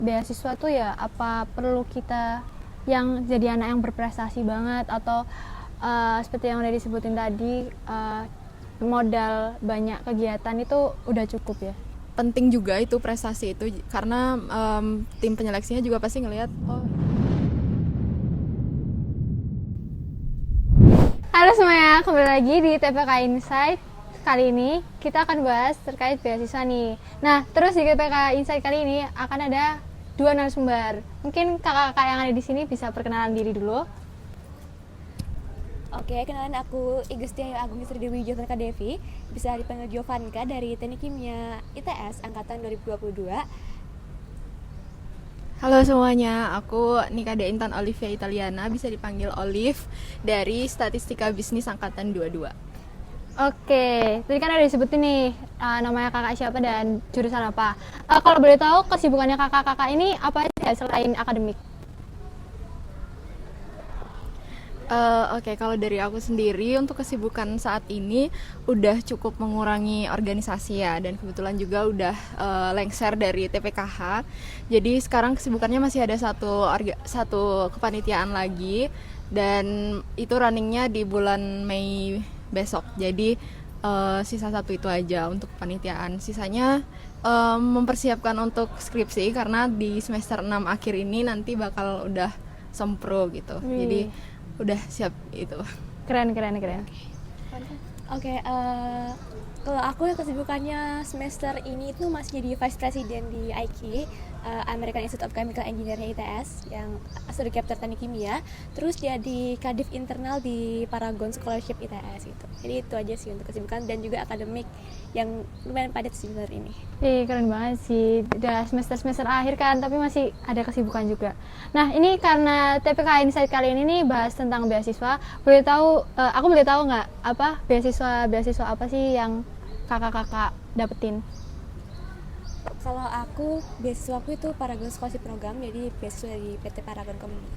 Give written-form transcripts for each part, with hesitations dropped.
beasiswa tuh ya apa perlu kita yang jadi anak yang berprestasi banget atau seperti yang udah disebutin tadi modal banyak kegiatan itu udah cukup ya? Penting juga itu prestasi itu karena tim penyeleksinya juga pasti ngelihat Halo semuanya, kembali lagi di TPK Insight. Kali ini kita akan bahas terkait beasiswa nih. Nah, terus di TPK Insight kali ini akan ada dua narasumber. Mungkin kakak-kakak yang ada di sini bisa perkenalan diri dulu. Oke, kenalan aku Igustiayu Agung Istri Dewi Jovanka Devi, bisa dipanggil Jovanka dari Teknik Kimia ITS Angkatan 2022. halo semuanya, aku Nikade Intan Olivia Italiana, bisa dipanggil Olive dari Statistika Bisnis Angkatan 22. Oke, tadi kan ada disebutin nih namanya kakak siapa dan jurusan apa. Kalau boleh tahu kesibukannya kakak-kakak ini apa aja selain akademik? Oke, kalau dari aku sendiri untuk kesibukan saat ini udah cukup mengurangi organisasi ya, dan kebetulan juga udah lengser dari TPKH. Jadi sekarang kesibukannya masih ada satu kepanitiaan lagi, dan itu runningnya di bulan Mei besok. Jadi sisa satu itu aja untuk kepanitiaan. Sisanya mempersiapkan untuk skripsi karena di semester 6 akhir ini nanti bakal udah sempro gitu. Jadi udah siap itu. Keren. Oke, kalau aku kesibukannya semester ini itu masih jadi Vice President di AIKI, American Institute of Chemical Engineering ITS, yang studi capture teknik kimia. Terus jadi kadif internal di Paragon Scholarship ITS gitu. Jadi itu aja sih untuk kesibukan dan juga akademik yang lumayan padat semester ini. Keren banget sih. Udah semester akhir kan, tapi masih ada kesibukan juga. Nah, ini karena TPK Insight kali ini nih bahas tentang beasiswa. Aku boleh tahu nggak apa beasiswa apa sih yang kakak-kakak dapetin? Kalau aku, beasiswa aku itu Paragon Scholarship Program, jadi beasiswa di PT Paragon Company.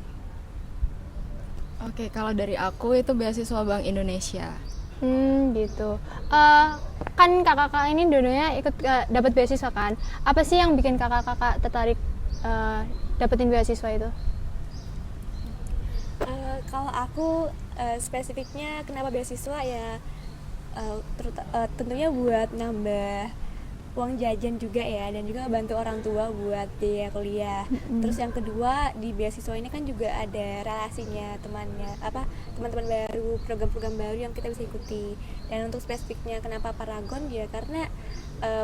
Oke, kalau dari aku itu beasiswa Bank Indonesia. Gitu. Kan kakak-kakak ini dua-duanya ikut dapat beasiswa kan? Apa sih yang bikin kakak-kakak tertarik dapetin beasiswa itu? Kalau aku spesifiknya kenapa beasiswa ya tentunya buat nambah uang jajan juga ya, dan juga bantu orang tua buat biaya kuliah. Terus yang kedua, di beasiswa ini kan juga ada relasinya teman-teman baru, program-program baru yang kita bisa ikuti. Dan untuk spesifiknya kenapa Paragon ya karena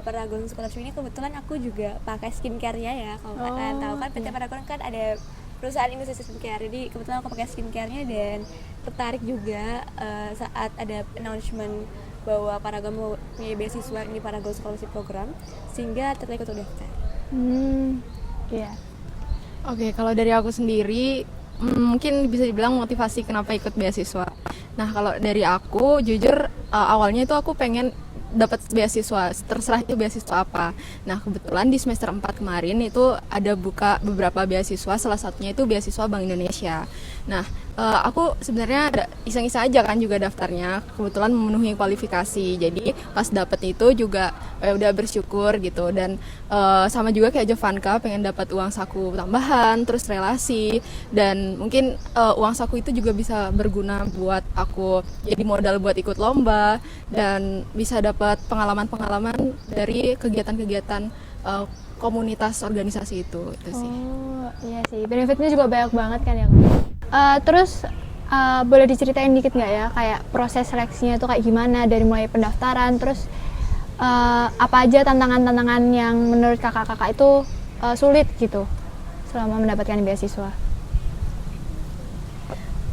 Paragon Scholarship ini kebetulan aku juga pakai skincare-nya ya. Kalau kalian tahu kan PT Paragon kan ada perusahaan industri skincare, jadi kebetulan aku pakai skincare-nya dan tertarik juga saat ada announcement bahwa Paragon punya beasiswa ini Paragon Scholarship Program, sehingga tertarik untuk daftar. Iya. Oke, kalau dari aku sendiri mungkin bisa dibilang motivasi kenapa ikut beasiswa. Nah, kalau dari aku jujur awalnya itu aku pengen dapat beasiswa, terserah itu beasiswa apa. Nah, kebetulan di semester 4 kemarin itu ada buka beberapa beasiswa, salah satunya itu beasiswa Bank Indonesia. Nah, aku sebenarnya ada iseng-iseng aja kan juga daftarnya, kebetulan memenuhi kualifikasi. Jadi pas dapet itu juga udah bersyukur gitu, dan sama juga kayak Jovanka pengen dapat uang saku tambahan, terus relasi, dan mungkin uang saku itu juga bisa berguna buat aku jadi modal buat ikut lomba dan bisa dapat pengalaman-pengalaman dari kegiatan-kegiatan komunitas organisasi itu sih. Oh, iya sih. Benefitnya juga banyak banget kan ya. Terus boleh diceritain dikit nggak ya kayak proses seleksinya itu kayak gimana dari mulai pendaftaran, terus apa aja tantangan-tantangan yang menurut kakak-kakak itu sulit gitu selama mendapatkan beasiswa?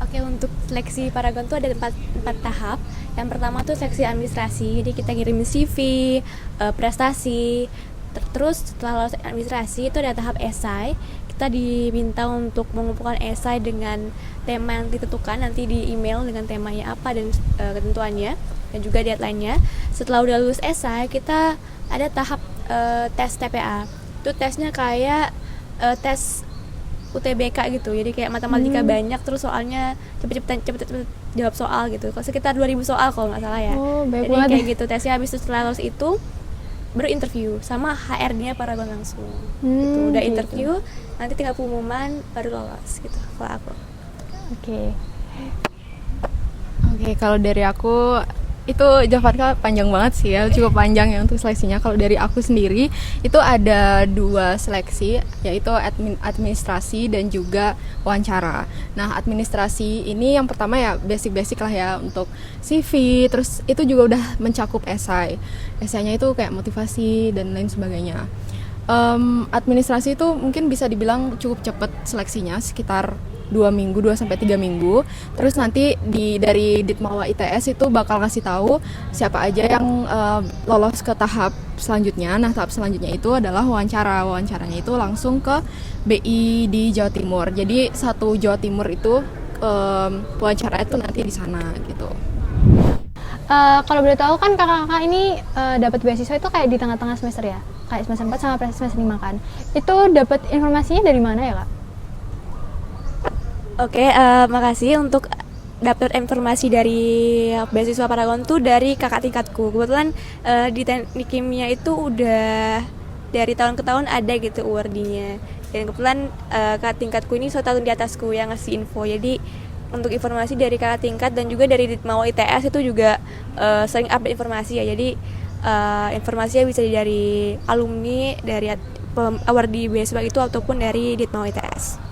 Oke, untuk seleksi Paragon tuh ada empat tahap. Yang pertama tuh seleksi administrasi, jadi kita kirim CV, prestasi. Terus setelah lolos administrasi itu ada tahap esai. Kita diminta untuk mengumpulkan esai dengan tema yang ditentukan, nanti di email dengan temanya apa dan ketentuannya dan juga deadline-nya. Setelah udah lulus esai, kita ada tahap tes TPA. Itu tesnya kayak tes UTBK gitu, jadi kayak matematika banyak, terus soalnya cepet jawab soal gitu, sekitar 2000 soal kalau nggak salah ya. Baik jadi banget kayak gitu tesnya. Habis itu setelah lulus itu baru interview sama HRD-nya Paragon langsung. Gitu. Udah gitu. interview, nanti tinggal pengumuman baru lolos gitu kalau aku. Oke. Oke, kalau dari aku itu jawabannya panjang banget sih ya, cukup panjang ya untuk seleksinya. Kalau dari aku sendiri itu ada 2 seleksi, yaitu administrasi dan juga wawancara. Nah, administrasi ini yang pertama ya basic-basic lah ya untuk CV, terus itu juga udah mencakup esai. Esainya itu kayak motivasi dan lain sebagainya. Administrasi itu mungkin bisa dibilang cukup cepat seleksinya, sekitar 2 minggu, 2-3 minggu. Terus nanti dari Ditmawa ITS itu bakal kasih tahu siapa aja yang lolos ke tahap selanjutnya. Nah, tahap selanjutnya itu adalah wawancara. Wawancaranya itu langsung ke BI di Jawa Timur. Jadi satu Jawa Timur itu wawancara itu nanti di sana gitu. Kalau boleh tahu kan kakak-kakak ini dapat beasiswa itu kayak di tengah-tengah semester ya, kayak semester 4 sama semester 5 kan. Itu dapat informasinya dari mana ya kak? Oke, makasih untuk dapat informasi dari beasiswa Paragon tuh dari kakak tingkatku. Kebetulan di teknik kimia itu udah dari tahun ke tahun ada gitu awardingnya. Dan kebetulan kakak tingkatku ini 1 tahun di atasku yang ngasih info. Jadi untuk informasi dari kakak tingkat dan juga dari Ditmawa ITS itu juga sering update informasi ya. Jadi informasinya bisa dari alumni, dari awardee beasiswa itu ataupun dari Ditmawa ITS.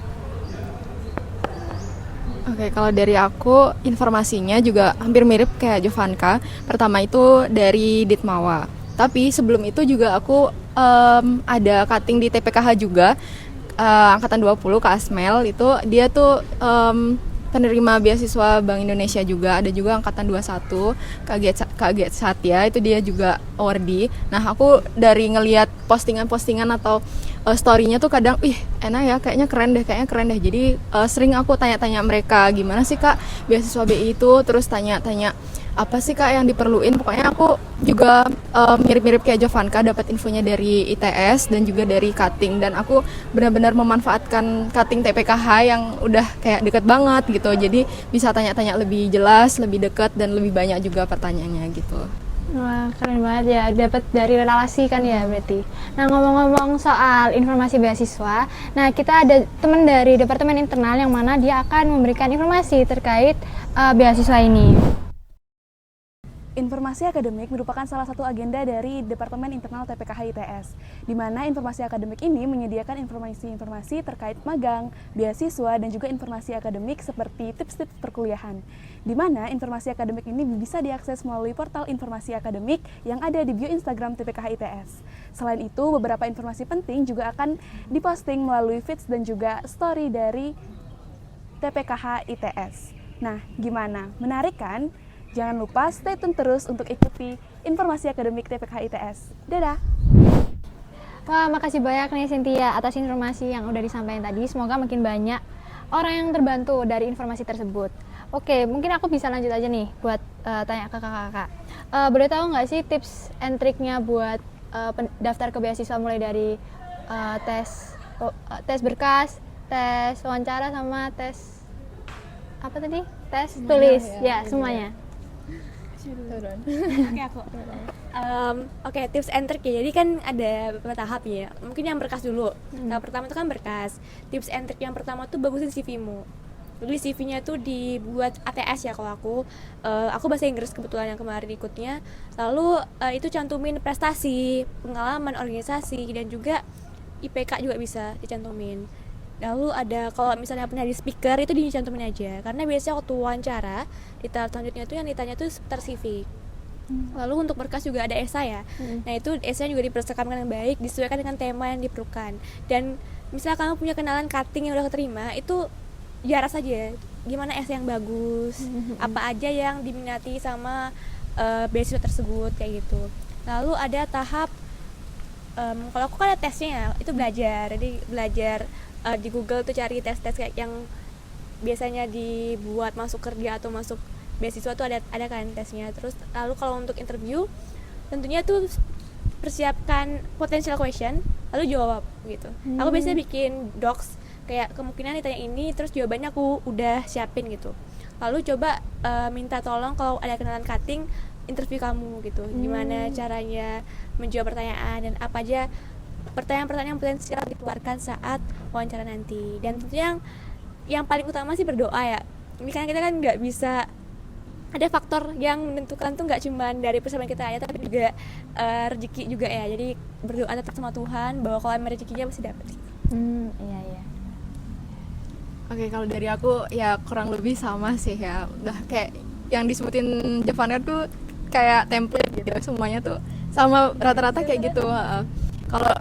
Oke, kalau dari aku informasinya juga hampir mirip kayak Jovanka. Pertama itu dari Ditmawa. Tapi sebelum itu juga aku ada cutting di TPKH juga, angkatan 20 Kak Asmel itu dia tuh penerima beasiswa Bank Indonesia juga. Ada juga angkatan 21 Kak Giat Satya itu dia juga awardee. Nah, aku dari ngelihat postingan-postingan atau story-nya tuh kadang enak ya, kayaknya keren deh. Jadi sering aku tanya-tanya mereka, gimana sih Kak beasiswa BI itu, terus tanya-tanya apa sih Kak yang diperluin. Pokoknya aku juga mirip-mirip kayak Jovanka, dapat infonya dari ITS dan juga dari cutting, dan aku benar-benar memanfaatkan cutting TPKH yang udah kayak deket banget gitu. Jadi bisa tanya-tanya lebih jelas, lebih dekat, dan lebih banyak juga pertanyaannya gitu. Wah, keren banget ya, dapat dari relasi kan ya berarti. Nah, ngomong-ngomong soal informasi beasiswa, nah kita ada teman dari Departemen Internal yang mana dia akan memberikan informasi terkait beasiswa ini. Informasi akademik merupakan salah satu agenda dari Departemen Internal TPKH ITS, di mana informasi akademik ini menyediakan informasi-informasi terkait magang, beasiswa, dan juga informasi akademik seperti tips-tips perkuliahan, di mana informasi akademik ini bisa diakses melalui portal informasi akademik yang ada di bio Instagram TPKH ITS. Selain itu, beberapa informasi penting juga akan diposting melalui feeds dan juga story dari TPKH ITS. Nah, gimana? Menarik kan? Jangan lupa stay tune terus untuk ikuti informasi akademik TPKH ITS. Dadah! Wah, makasih banyak nih Cynthia atas informasi yang udah disampaikan tadi. Semoga makin banyak orang yang terbantu dari informasi tersebut. Oke, mungkin aku bisa lanjut aja nih buat tanya ke kakak-kakak. Boleh tahu nggak sih tips and triknya buat daftar ke beasiswa, mulai dari tes berkas, tes wawancara, sama tes apa tadi? Tes tulis, ya semuanya. Oke, tips and trick ya. Jadi kan ada beberapa tahap ya. Mungkin yang berkas dulu. Tahap pertama itu kan berkas. Tips and trick yang pertama tuh bagusin CV-mu. Jadi CV-nya tuh dibuat ATS ya kalau aku bahasa Inggris kebetulan yang kemarin ikutnya. Lalu itu cantumin prestasi, pengalaman organisasi, dan juga IPK juga bisa dicantumin. Lalu ada kalau misalnya pernah di speaker itu dicantumin aja, karena biasanya waktu wawancara di tahap selanjutnya tuh yang ditanya tuh seputar CV. Lalu untuk berkas juga ada esai ya. Nah itu esai juga dipersiapkan dengan baik, disesuaikan dengan tema yang diperlukan. Dan misalnya kamu punya kenalan cutting yang udah keterima, itu jarang saja gimana esai yang bagus, apa aja yang diminati sama beasiswa tersebut kayak gitu. Lalu ada tahap kalau aku kan ada tesnya ya, itu belajar. Jadi belajar di Google tuh cari tes-tes kayak yang biasanya dibuat masuk kerja atau masuk beasiswa tuh ada kan tesnya. Terus lalu kalau untuk interview tentunya tuh persiapkan potential question lalu jawab gitu. Aku biasanya bikin docs kayak kemungkinan ditanya ini, terus jawabannya aku udah siapin gitu. Lalu coba minta tolong kalau ada kenalan cutting interview kamu gitu. Gimana caranya menjawab pertanyaan dan apa aja pertanyaan-pertanyaan yang potensial dikeluarkan saat wawancara nanti. Dan tentunya yang paling utama sih berdoa ya. Ini kan kita kan nggak bisa, ada faktor yang menentukan tuh nggak cuma dari persamaan kita aja, tapi juga rezeki juga ya. Jadi berdoa tetap sama Tuhan bahwa kalau emang rezekinya pasti dapet. Iya iya. Oke, kalau dari aku ya kurang lebih sama sih ya. Udah kayak yang disebutin Jovanka tuh kayak template gitu. Semuanya tuh sama rata-rata kayak gitu. Kalau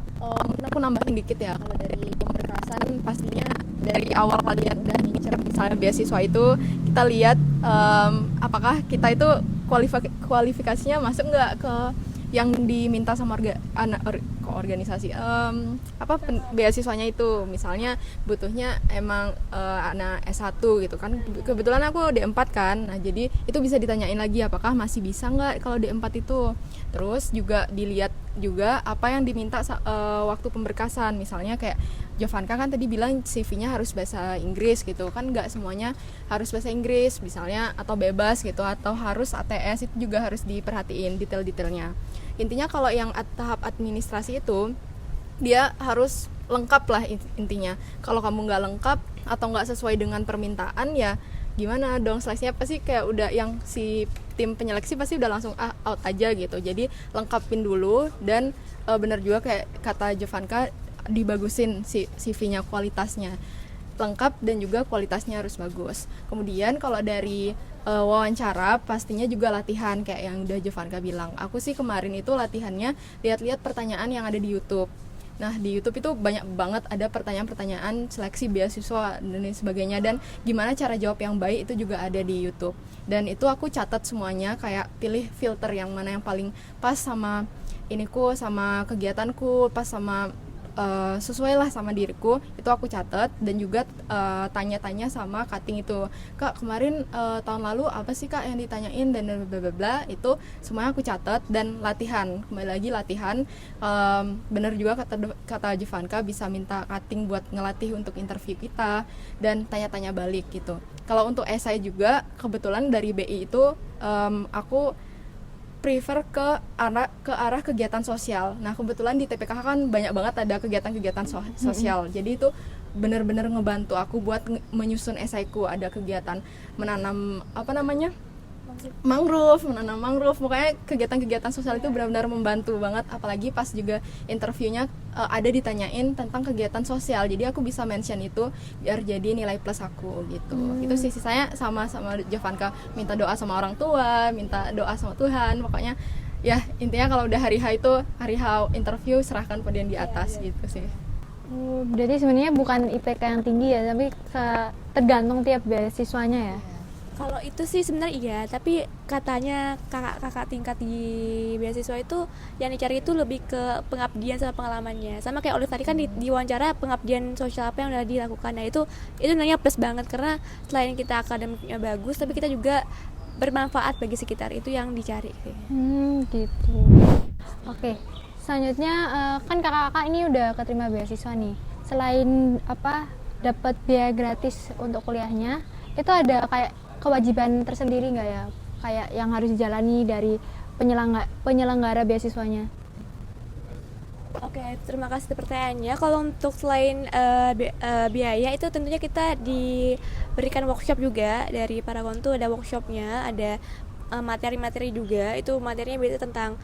mungkin aku nambahin dikit ya. Kalau dari pemberkasan pastinya dari awal kalian udah ngincer misalnya beasiswa itu kita lihat apakah kita itu kualifikasinya masuk nggak ke yang diminta sama organisasi beasiswanya itu. Misalnya butuhnya emang anak S1 gitu kan, kebetulan aku D4 kan, nah jadi itu bisa ditanyain lagi apakah masih bisa nggak kalau D4 itu. Terus juga dilihat juga apa yang diminta waktu pemberkasan. Misalnya kayak Jovanka kan tadi bilang CV-nya harus bahasa Inggris gitu kan, nggak semuanya harus bahasa Inggris misalnya, atau bebas gitu, atau harus ATS, itu juga harus diperhatiin detail-detailnya. Intinya kalau yang tahap administrasi itu dia harus lengkap lah intinya. Kalau kamu nggak lengkap atau nggak sesuai dengan permintaan ya gimana dong, seleksinya pasti kayak udah yang si tim penyeleksi pasti udah langsung out aja gitu. Jadi lengkapin dulu, dan benar juga kayak kata Jovanka, dibagusin si CV-nya, kualitasnya lengkap dan juga kualitasnya harus bagus. Kemudian kalau dari wawancara pastinya juga latihan kayak yang udah Jovanka bilang. Aku sih kemarin itu latihannya lihat-lihat pertanyaan yang ada di YouTube. Nah di YouTube itu banyak banget ada pertanyaan-pertanyaan seleksi beasiswa dan lain sebagainya, dan gimana cara jawab yang baik itu juga ada di YouTube. Dan itu aku catat semuanya, kayak pilih filter yang mana yang paling pas sama iniku, sama kegiatanku, pas sama sesuai lah sama diriku, itu aku catat. Dan juga tanya-tanya sama cutting itu, Kak kemarin tahun lalu apa sih Kak yang ditanyain, dan bla bla bla, itu semuanya aku catat. Dan latihan, kembali lagi latihan. Bener juga kata Jovanka, bisa minta cutting buat ngelatih untuk interview kita dan tanya-tanya balik gitu. Kalau untuk esai juga kebetulan dari BI itu aku prefer ke arah kegiatan sosial. Nah kebetulan di TPKH kan banyak banget ada kegiatan-kegiatan sosial. Jadi itu benar-benar ngebantu aku buat menyusun esaiku. Ada kegiatan menanam menanam mangrove. Pokoknya kegiatan-kegiatan sosial itu benar-benar membantu banget. Apalagi pas juga interviewnya ada ditanyain tentang kegiatan sosial. Jadi aku bisa mention itu biar jadi nilai plus aku gitu. Itu sih sisanya sama Jovanka, minta doa sama orang tua, minta doa sama Tuhan. Pokoknya ya intinya kalau udah hari H itu hari H interview, serahkan pada yang di atas gitu sih. Berarti sebenarnya bukan IPK yang tinggi ya, tapi tergantung tiap beasiswanya ya. Kalau itu sih sebenarnya iya, tapi katanya kakak-kakak tingkat di beasiswa itu yang dicari itu lebih ke pengabdian sama pengalamannya. Sama kayak Olive tadi kan di wawancara pengabdian sosial apa yang udah dilakukan. Nah itu nanya plus banget, karena selain kita akademiknya bagus, tapi kita juga bermanfaat bagi sekitar, itu yang dicari. Gitu. Oke, selanjutnya kan kakak-kakak ini udah keterima beasiswa nih. Selain dapat biaya gratis untuk kuliahnya, itu ada kayak kewajiban tersendiri nggak ya, kayak yang harus dijalani dari penyelenggara beasiswanya? Oke, terima kasih pertanyaannya. Kalau untuk selain biaya itu tentunya kita diberikan workshop juga dari Paragon tuh, ada workshopnya, ada materi-materi juga. Itu materinya biasanya tentang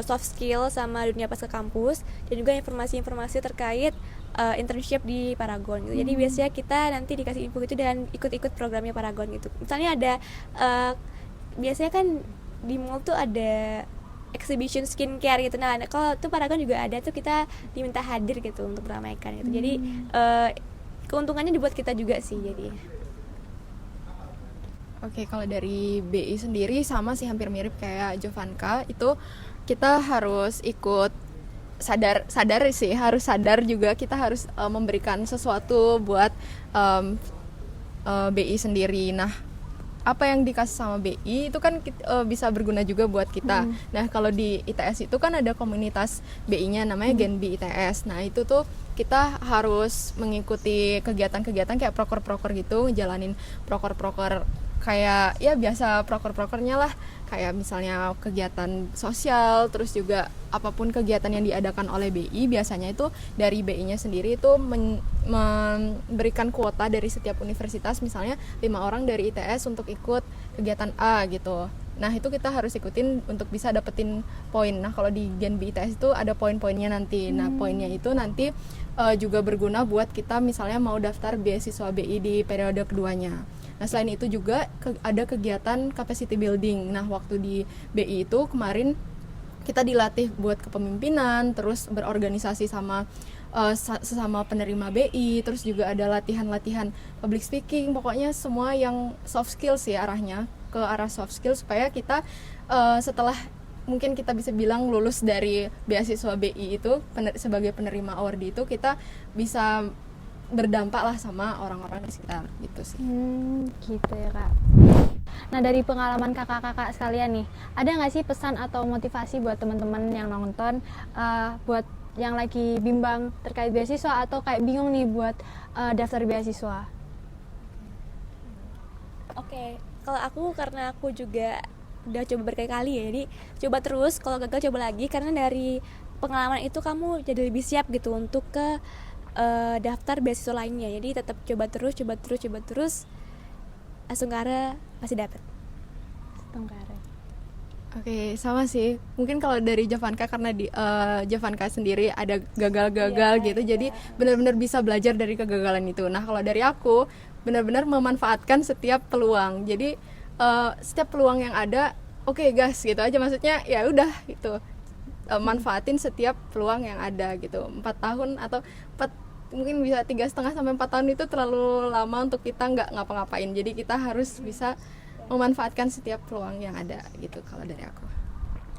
soft skill sama dunia pas ke kampus, dan juga informasi-informasi terkait internship di Paragon gitu. Jadi biasanya kita nanti dikasih info gitu dan ikut-ikut programnya Paragon gitu. Misalnya ada biasanya kan di mall tuh ada exhibition skincare gitu. Nah kalau tuh Paragon juga ada tuh, kita diminta hadir gitu untuk meramaikan gitu. Jadi keuntungannya dibuat kita juga sih jadi. Oke, kalau dari BI sendiri sama sih, hampir mirip kayak Jovanka. Itu kita harus ikut harus sadar juga, kita harus memberikan sesuatu buat BI sendiri. Nah apa yang dikasih sama BI itu kan bisa berguna juga buat kita. Nah kalau di ITS itu kan ada komunitas BI-nya namanya Genbi ITS. Nah itu tuh kita harus mengikuti kegiatan-kegiatan kayak proker-proker gitu, ngejalanin proker-proker kayak ya biasa proker-prokernya lah, kayak misalnya kegiatan sosial, terus juga apapun kegiatan yang diadakan oleh BI, biasanya itu dari BI-nya sendiri itu memberikan kuota dari setiap universitas, misalnya 5 orang dari ITS untuk ikut kegiatan A gitu. Nah itu kita harus ikutin untuk bisa dapetin poin. Nah kalau di Gen B ITS itu ada poin-poinnya nanti. Nah poinnya itu nanti juga berguna buat kita misalnya mau daftar beasiswa BI di periode keduanya. Nah selain itu juga ada kegiatan capacity building. Nah waktu di BI itu kemarin kita dilatih buat kepemimpinan, terus berorganisasi sama sesama penerima BI, terus juga ada latihan-latihan public speaking, pokoknya semua yang soft skills ya, arahnya ke arah soft skills supaya kita setelah mungkin kita bisa bilang lulus dari beasiswa BI itu sebagai penerima award itu kita bisa berdampak lah sama orang-orang di sekitar gitu sih. Gitu ya Kak. Nah dari pengalaman kakak-kakak sekalian nih, ada nggak sih pesan atau motivasi buat teman-teman yang nonton, buat yang lagi bimbang terkait beasiswa atau kayak bingung nih buat daftar beasiswa? Oke, kalau aku karena aku juga udah coba berkali-kali ya, jadi coba terus, kalau gagal coba lagi, karena dari pengalaman itu kamu jadi lebih siap gitu untuk ke daftar beasiswa lainnya. Jadi tetap coba terus, Asungkara pasti dapat. Tengkara. Oke, sama sih. Mungkin kalau dari Javanka karena di Javanka sendiri ada gagal-gagal gitu, jadi benar-benar bisa belajar dari kegagalan itu. Nah, kalau dari aku benar-benar memanfaatkan setiap peluang. Jadi setiap peluang yang ada, oke gas gitu aja, maksudnya ya udah gitu. Manfaatin setiap peluang yang ada gitu. 4 tahun atau mungkin bisa 3,5 sampai 4 tahun itu terlalu lama untuk kita nggak ngapa-ngapain. Jadi kita harus bisa memanfaatkan setiap peluang yang ada gitu kalau dari aku.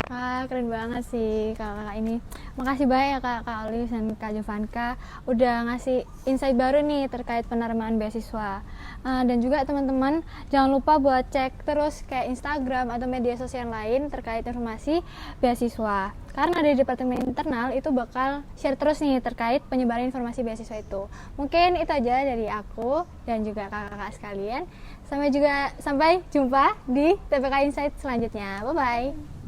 Wah, keren banget sih kakak ini. Makasih banyak ya Kak Olive dan Kak Javanka udah ngasih insight baru nih terkait penerimaan beasiswa. Dan juga teman-teman jangan lupa buat cek terus kayak Instagram atau media sosial lain terkait informasi beasiswa. Karena dari Departemen Internal itu bakal share terus nih terkait penyebaran informasi beasiswa itu. Mungkin itu aja dari aku dan juga kakak-kakak sekalian. Sampai jumpa di TPK Insight selanjutnya. Bye-bye.